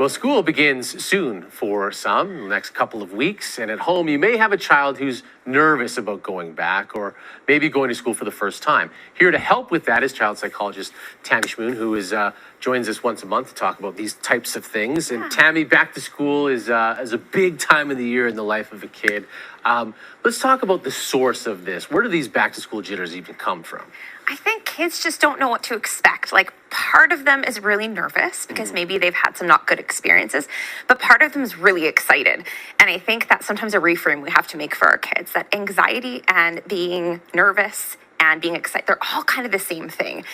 Well, school begins soon for some, the next couple of weeks. And at home, you may have a child who's nervous about going back or maybe going to school for the first time. Here to help with that is child psychologist Tammy Schmoon, who joins us once a month to talk about these types of things. And Tammy, back to school is a big time of the year in the life of a kid. Let's talk about the source of this. Where do these back to school jitters even come from? I think kids just don't know what to expect. Like, part of them is really nervous because maybe they've had some not good experiences, but part of them is really excited. And I think that's sometimes a reframe we have to make for our kids, that anxiety and being nervous and being excited, they're all kind of the same thing.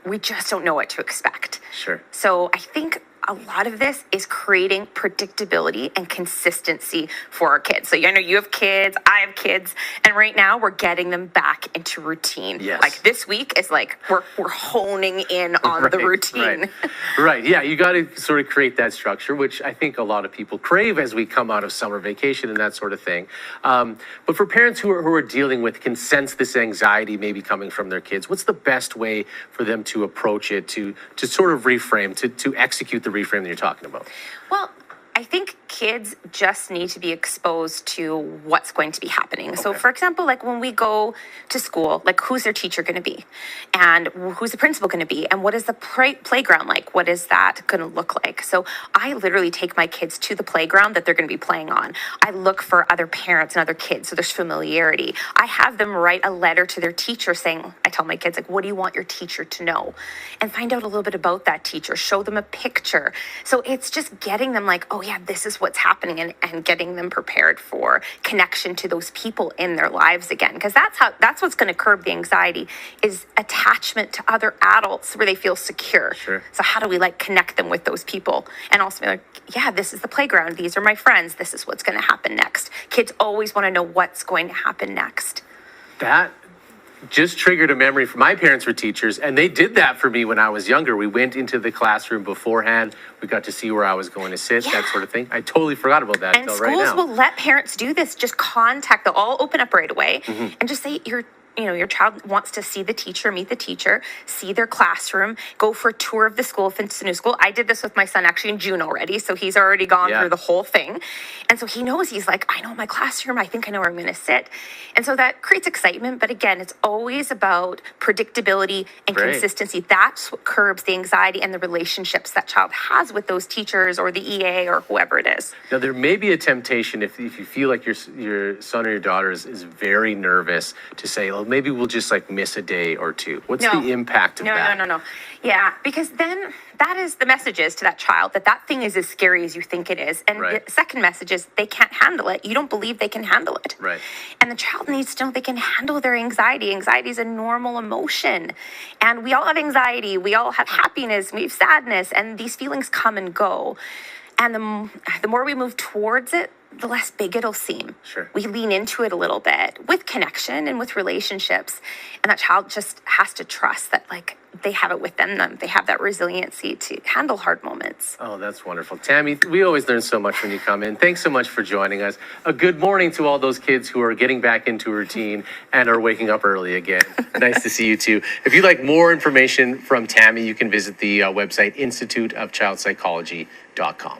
We just don't know what to expect. Sure. So I think a lot of this is creating predictability and consistency for our kids. So I know you have kids, I have kids, and right now we're getting them back into routine. Yes. Like this week is like we're honing in on the routine. Right. Yeah, you got to sort of create that structure, which I think a lot of people crave as we come out of summer vacation and that sort of thing. But for parents who are dealing with, can sense this anxiety maybe coming from their kids, what's the best way for them to approach it, to sort of reframe, to execute the reframe that you're talking about? Well, I think kids just need to be exposed to what's going to be happening. Okay. So, for example, like when we go to school, like who's their teacher going to be? And who's the principal going to be? And what is the playground like? What is that going to look like? So I literally take my kids to the playground that they're going to be playing on. I look for other parents and other kids, so there's familiarity. I have them write a letter to their teacher saying, I tell my kids, like, what do you want your teacher to know? And find out a little bit about that teacher, show them a picture. So it's just getting them like, oh yeah, this is what's happening, and getting them prepared for connection to those people in their lives again. Because that's what's going to curb the anxiety, is attachment to other adults where they feel secure. Sure. So how do we like connect them with those people and also be like, yeah, this is the playground. These are my friends. This is what's going to happen next. Kids always want to know what's going to happen next. That just triggered a memory. For my parents were teachers, and they did that for me when I was younger. We went into the classroom beforehand. We got to see where I was going to sit, that sort of thing. I totally forgot about that until right now. And schools will let parents do this. Just contact, they'll all open up right away and just say, your child wants to see the teacher, meet the teacher, see their classroom, go for a tour of the school if it's a new school. I did this with my son actually in June already, so he's already gone through the whole thing. And so he knows, he's like, I know my classroom, I think I know where I'm going to sit. And so that creates excitement. But again, it's always about predictability and consistency. That's what curbs the anxiety and the relationships that child has with those teachers or the EA or whoever it is. Now, there may be a temptation if you feel like your son or your daughter is very nervous to say, well, maybe we'll just like miss a day or two. What's the impact of that? No. Yeah, because then that is the message is to that child that thing is as scary as you think it is. And the second message is they can't handle it. You don't believe they can handle it. Right. And the child needs to know they can handle their anxiety. Anxiety is a normal emotion. And we all have anxiety. We all have happiness. We have sadness. And these feelings come and go. And the more we move towards it, the less big it'll seem. Sure. We lean into it a little bit with connection and with relationships. And that child just has to trust that, like, they have it within them. They have that resiliency to handle hard moments. Oh, that's wonderful. Tammy, we always learn so much when you come in. Thanks so much for joining us. A good morning to all those kids who are getting back into routine and are waking up early again. Nice to see you too. If you'd like more information from Tammy, you can visit the website instituteofchildpsychology.com.